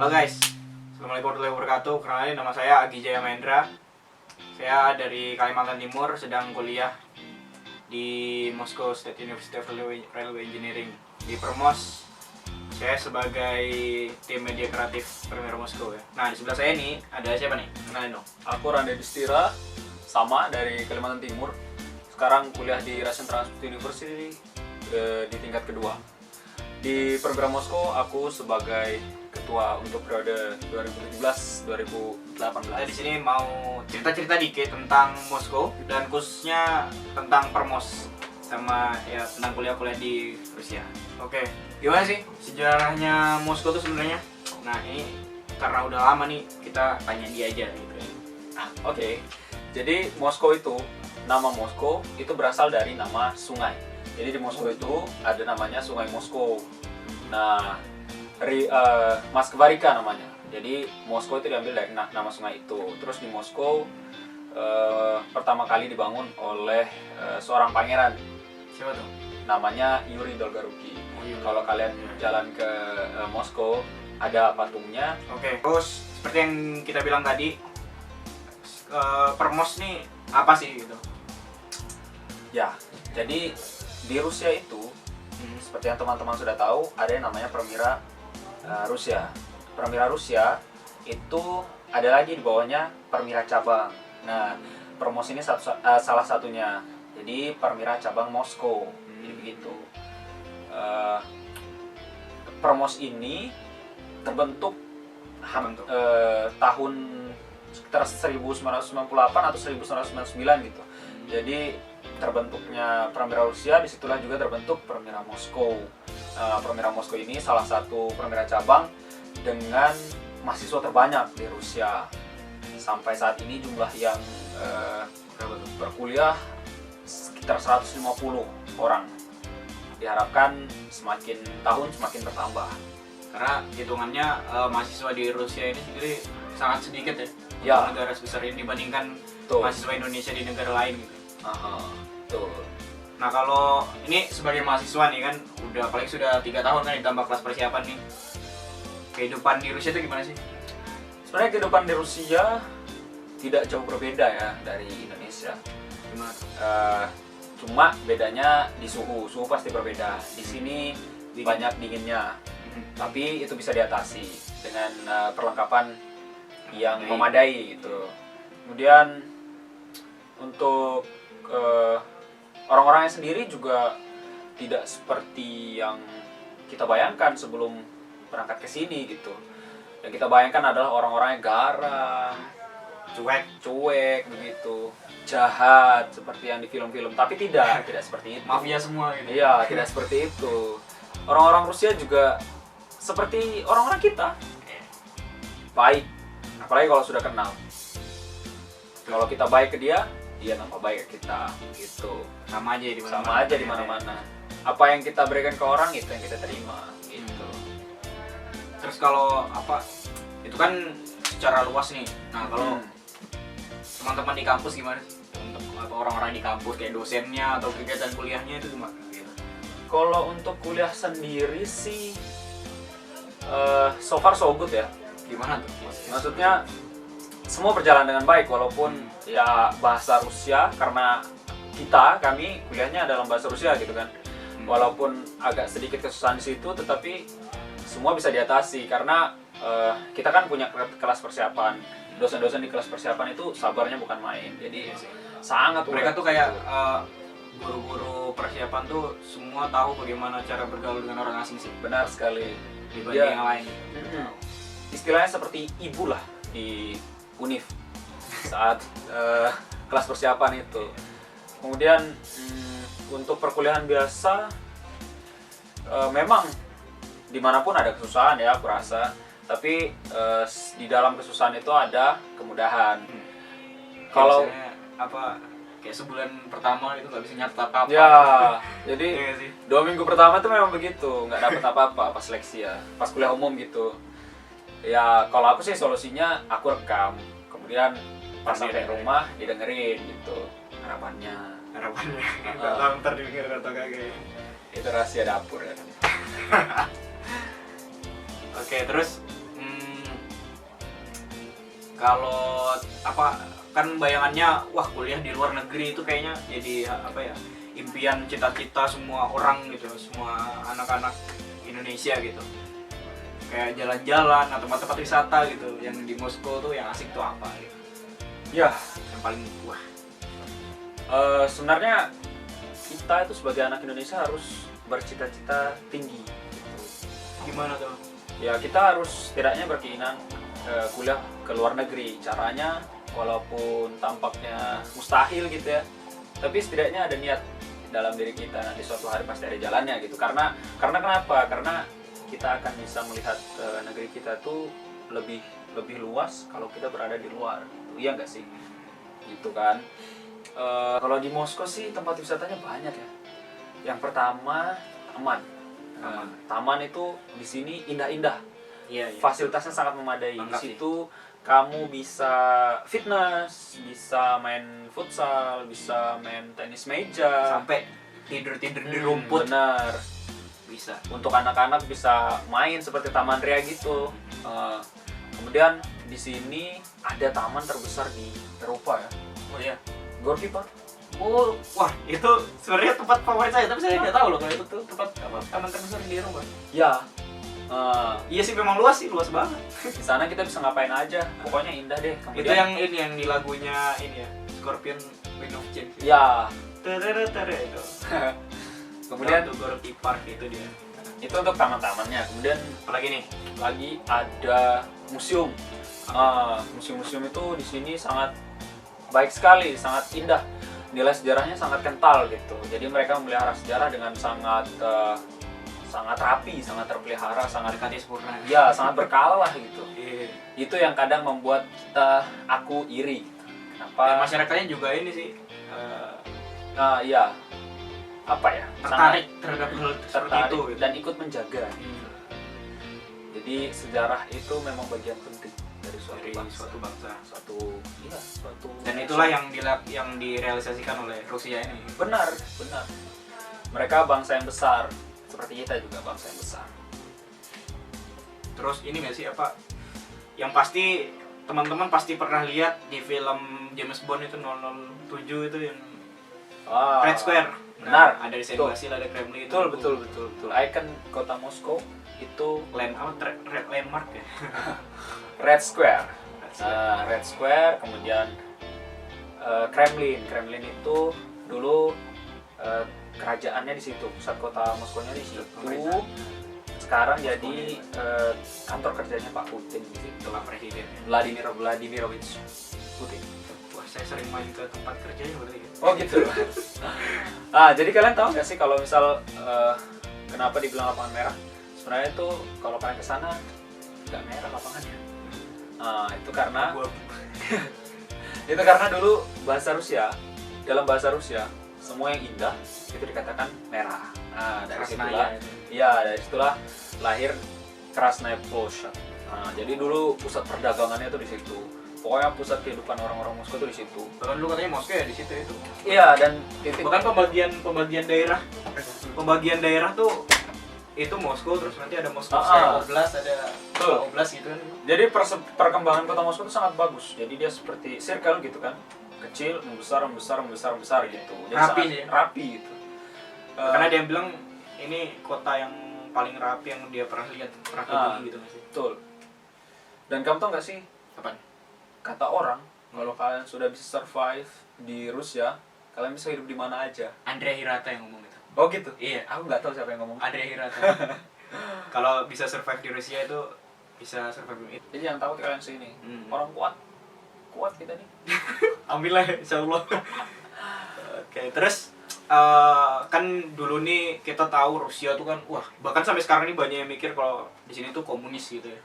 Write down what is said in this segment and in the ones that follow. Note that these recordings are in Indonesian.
Halo guys, Assalamualaikum warahmatullahi wabarakatuh. Kenalin, nama saya Agi Jaya Mahendra. Saya dari Kalimantan Timur, sedang kuliah di Moscow State University of Railway Engineering di Permos. Saya sebagai tim media kreatif Permira Moskow ya. Nah, di sebelah saya nih ada siapa nih? Kenalin dong. Aku Rande Distira, sama dari Kalimantan Timur. Sekarang kuliah di Russian Transport University di tingkat kedua. Di Permira Moskow aku sebagai ketua untuk periode 2017-2018. Kita di sini mau cerita-cerita dikit tentang Moskow dan khususnya tentang Permos sama ya tentang kuliah-kuliah di Rusia. Oke, gimana sih sejarahnya Moskow tuh sebenarnya? Nah, ini karena udah lama nih kita tanya dia aja gitu. Oke. Jadi Moskow itu, nama Moskow itu berasal dari nama sungai. Jadi di Moskow itu ada namanya Sungai Moskow. Nah, Moskvarika namanya. Jadi Moskow itu diambil dari nama sungai itu. Terus di Moskow pertama kali dibangun oleh seorang pangeran. Siapa tuh? Namanya Yuri Dolgoruki. Kalau kalian jalan ke Moskow, ada patungnya. Oke. Terus seperti yang kita bilang tadi, Permos nih apa sih gitu? Ya, jadi di Rusia itu seperti yang teman-teman sudah tahu, ada yang namanya Permira Rusia. Permira Rusia itu ada lagi di bawahnya Permira cabang. Nah, Permos ini salah satunya. Jadi Permira cabang Moskow. Jadi begitu. Permos ini terbentuk tahun sekitar 1998 atau 1999 gitu. Jadi terbentuknya Permira Rusia, disitulah juga terbentuk Permira Moskow. Permira Moskow ini salah satu permira cabang dengan mahasiswa terbanyak di Rusia. Sampai saat ini jumlah yang berkuliah sekitar 150 orang. Diharapkan semakin tahun semakin bertambah. Karena hitungannya mahasiswa di Rusia ini sendiri sangat sedikit ya. Ya. Untuk negara sebesar ini dibandingkan Tuh. mahasiswa Indonesia di negara lain gitu. Tuh. Nah, kalau ini sebagai mahasiswa nih kan udah paling sudah 3 tahun kan ditambah kelas persiapan nih. Kehidupan di Rusia itu gimana sih? Sebenarnya kehidupan di Rusia tidak jauh berbeda ya dari Indonesia. Gimana? Cuma bedanya di suhu pasti berbeda. Di sini banyak dinginnya, tapi itu bisa diatasi dengan perlengkapan yang memadai gitu. Kemudian untuk orang-orangnya sendiri juga tidak seperti yang kita bayangkan sebelum berangkat ke sini gitu. Yang kita bayangkan adalah orang-orang yang garang, cuek begitu, jahat seperti yang di film-film. Tapi tidak seperti itu. Mafia semua gitu. Iya, tidak seperti itu. Orang-orang Rusia juga seperti orang-orang kita, baik. Apalagi kalau sudah kenal. Kalau kita baik ke dia nampak baik ke kita gitu. Sama aja di mana-mana. Sama aja di mana-mana. Apa yang kita berikan ke orang itu yang kita terima gitu. Terus kalau apa? Itu kan secara luas nih. Nah, kalau teman-teman di kampus gimana sih? Untuk orang-orang di kampus kayak dosennya atau kegiatan kuliahnya itu gimana gitu? Kalau untuk kuliah sendiri sih so far so good ya. Gimana tuh? Maksudnya semua berjalan dengan baik walaupun ya bahasa Rusia, karena kami kuliahnya dalam bahasa Rusia gitu kan. Walaupun agak sedikit kesusahan di situ, tetapi semua bisa diatasi karena kita kan punya kelas persiapan. Dosen-dosen di kelas persiapan itu sabarnya bukan main. Jadi sangat Mereka tuh kayak guru-guru persiapan tuh semua tahu bagaimana cara bergaul dengan orang asing sih. benar sekali. Dibanding yang lain. Istilahnya seperti ibu lah di Univ saat kelas persiapan itu. Kemudian untuk perkuliahan biasa memang dimanapun ada kesusahan ya aku rasa. Tapi di dalam kesusahan itu ada kemudahan. Kalau apa kayak sebulan pertama itu nggak bisa nyatet apa-apa. ya, jadi Iya sih. 2 minggu pertama itu memang begitu, nggak dapat apa-apa pas seleksi ya, pas kuliah umum gitu. Ya kalau aku sih solusinya aku rekam, kemudian pas sampai rumah didengerin gitu harapannya. Nggak tahu ntar didengar atau kagak. Itu rahasia dapur ya. Oke, terus Kalau apa kan bayangannya wah kuliah di luar negeri itu kayaknya jadi apa ya impian cita-cita semua orang gitu, semua anak-anak Indonesia gitu. Kayak jalan-jalan atau tempat-tempat wisata gitu. Yang di Moskow tuh yang asik tuh apa gitu. Ya, Yang paling wah. sebenarnya kita itu sebagai anak Indonesia harus bercita-cita tinggi gitu. Gimana tuh? Ya kita harus setidaknya berkeinginan kuliah ke luar negeri. Caranya walaupun tampaknya mustahil gitu ya, tapi setidaknya ada niat dalam diri kita, nanti suatu hari pasti ada jalannya gitu. Karena kenapa? Karena kita akan bisa melihat negeri kita tuh lebih luas kalau kita berada di luar gitu. Iya nggak sih? Gitu kan. Kalau di Moskow sih tempat wisatanya banyak ya. Yang pertama taman. Taman itu di sini indah-indah. Iya, iya. Fasilitasnya sangat memadai. Lengkap Di situ kamu bisa fitness, bisa main futsal, bisa main tenis meja, Sampai tidur-tidur di rumput benar. bisa. Untuk anak-anak bisa main seperti Taman Ria gitu. Kemudian di sini ada taman terbesar di Eropa ya, Oh iya. Gorky Park. Oh, wah itu sebenarnya tempat favorit saya, tapi saya nggak tahu loh kalau itu tuh tempat apa taman terbesar di Eropa. Ya, Iya sih memang luas sih, luas banget. di sana kita bisa ngapain aja, pokoknya indah deh. Itu Kemudian yang ini yang di lagunya ini ya, Scorpion Wind of Change. ya, Tere itu. kemudian tuh Gorky Park itu dia. itu untuk taman-tamannya. Kemudian Apalagi nih? lagi ada museum. Museum-museum itu di sini sangat baik sekali, sangat indah. Nilai sejarahnya sangat kental gitu. Jadi mereka memelihara sejarah dengan sangat rapi, sangat terpelihara, sangat Mendekati sempurna. ya sangat berkala lah gitu. Iya. Itu yang kadang membuat aku iri. Dan Kenapa? masyarakatnya juga ini sih Iya, apa ya? tertarik terhadap hal seperti tertarik itu gitu. dan ikut menjaga. Hmm. Jadi sejarah itu memang bagian penting dari Dari suatu bangsa. suatu Dan itulah yang direalisasikan oleh Rusia ini. benar. Mereka bangsa yang besar, seperti kita juga bangsa yang besar. Terus ini nggak sih apa? Yang pasti teman-teman pasti pernah lihat di film James Bond itu 007 itu yang Red Square. Benar. Ada di Saint Betul. Basil, ada Kremlin. Betul. Icon kota Moskow itu Red Landmark ya. Red Square. Red Square. Red Square, kemudian Kremlin itu dulu kerajaannya di situ, pusat kota Moskow-nya di situ. Pemerintah. Sekarang jadi kantor kerjanya Pak Putin di situ. Itulah presiden. Vladimirovich Putin. Wah, saya sering main ke tempat kerjanya berarti ya. Oh gitu. Jadi kalian tahu nggak sih kalau misal kenapa dibilang lapangan merah? Sebenarnya itu kalau kalian kesana nggak merah lapangannya. Itu karena itu karena dulu dalam bahasa Rusia semua yang indah itu dikatakan merah. Dari situlah lahir Krasnaya Ploshchad. Jadi dulu pusat perdagangannya itu di situ. Pokoknya pusat kehidupan orang-orang Moskow itu di situ. Bahkan dulu katanya Moskow ya di situ itu. Iya, dan titik Bahkan pembagian daerah. Pembagian daerah tuh itu Moskow, terus nanti ada Moskow Oblast, ada Betul. Oblast gitu kan. jadi perkembangan kota Moskow itu sangat bagus. Jadi dia seperti circle gitu kan. Kecil, membesar gitu. Jadi Rapi sangat sih. rapi gitu. Karena dia bilang ini kota yang paling rapi yang dia pernah lihat, pernah kunjungi gitu nggak sih? Betul. Dan kamu tau nggak sih, Apaan? kata orang kalau kalian sudah bisa survive di Rusia, kalian bisa hidup di mana aja. Andrea Hirata yang ngomong itu. Oh gitu. Iya, Aku nggak tahu siapa yang ngomong. Andrea Hirata. Kalau bisa survive di Rusia itu bisa survive di itu. Jadi yang tahu kalian sini. Orang kuat kita nih. Ambillah insyaallah. Oke, terus kan dulu nih kita tahu Rusia tuh kan wah, bahkan sampai sekarang nih banyak yang mikir kalau di sini tuh komunis gitu ya.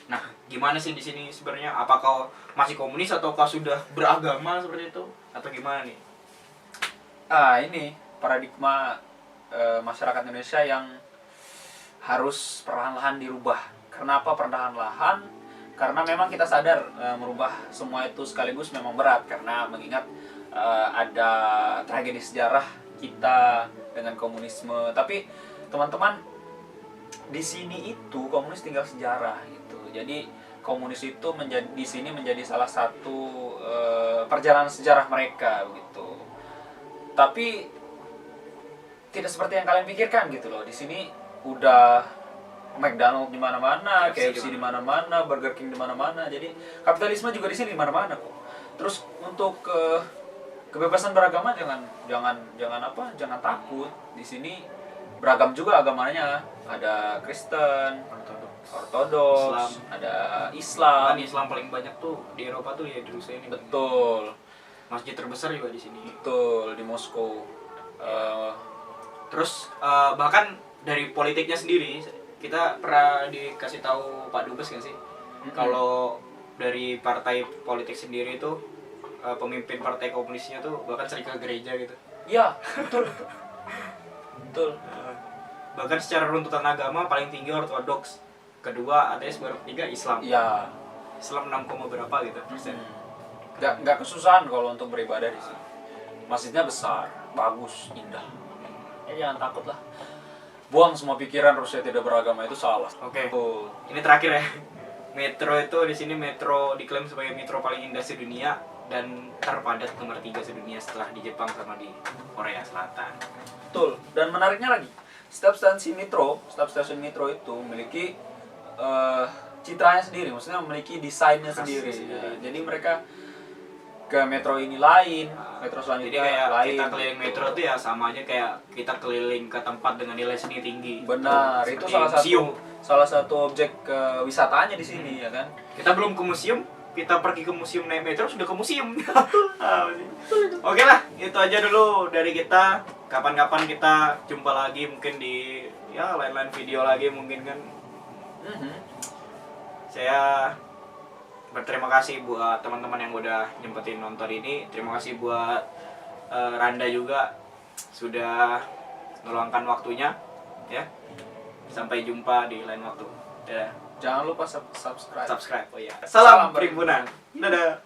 Nah, gimana sih di sini sebenarnya? Apakah masih komunis atau sudah beragama seperti itu atau gimana nih? Ini paradigma masyarakat Indonesia yang harus perlahan-lahan dirubah. Kenapa perlahan-lahan? Karena memang kita sadar merubah semua itu sekaligus memang berat, karena mengingat ada tragedi sejarah kita dengan komunisme. Tapi teman-teman, di sini itu komunis tinggal sejarah gitu. Jadi komunis itu di sini menjadi salah satu perjalanan sejarah mereka begitu. Tapi tidak seperti yang kalian pikirkan gitu loh. Di sini udah McDonald di mana-mana, KFC di mana-mana, Burger King di mana-mana. Jadi kapitalisme juga di sini di mana-mana kok. Terus untuk kebebasan beragama jangan takut. Di sini beragam juga agamanya. Ada Kristen, Ortodoks, Islam. ada Islam. Kan Islam paling banyak tuh di Eropa tuh ya di Rusia ini. Betul. Masjid terbesar juga di sini. Betul, di Moskow. Terus bahkan dari politiknya sendiri kita pernah dikasih tahu Pak Dubes nggak sih? Kalau dari partai politik sendiri itu pemimpin partai komunisnya tuh bahkan sering ke gereja gitu. Iya, betul. Betul. Bahkan secara runtutan agama paling tinggi Ortodoks, kedua ateis, baru ketiga Islam. Iya. Islam 6, berapa gitu persen. Nggak kesusahan kalau untuk beribadah di sini. Masjidnya besar, bagus, indah. Ya jangan takut lah. Buang semua pikiran Rusia tidak beragama itu salah. Oke. Oh. Ini terakhir ya. Metro itu di sini metro diklaim sebagai metro paling indah sedunia dan terpadat nomor 3 sedunia setelah di Jepang sama di Korea Selatan. Betul. Dan menariknya lagi, setiap stasiun metro itu memiliki citranya sendiri, maksudnya memiliki desainnya sendiri. Ya, jadi mereka ke metro ini lain, metro Jadi selanjutnya kayak lain. kita keliling metro tuh ya sama aja kayak kita keliling ke tempat dengan nilai seni tinggi. Benar, Tuh, itu seperti salah satu objek wisatanya di sini ya kan. Kita belum ke museum, kita pergi ke museum naik metro sudah ke museum. Oke lah, itu aja dulu dari kita. Kapan-kapan kita jumpa lagi mungkin di lain-lain video lagi mungkin kan. Saya berterima kasih buat teman-teman yang udah nyempetin nonton ini. Terima kasih buat Randa juga sudah meluangkan waktunya ya. Sampai jumpa di lain waktu. Dadah. Jangan lupa subscribe. Subscribe. Oh iya. Salam Perhimpunan. Dadah.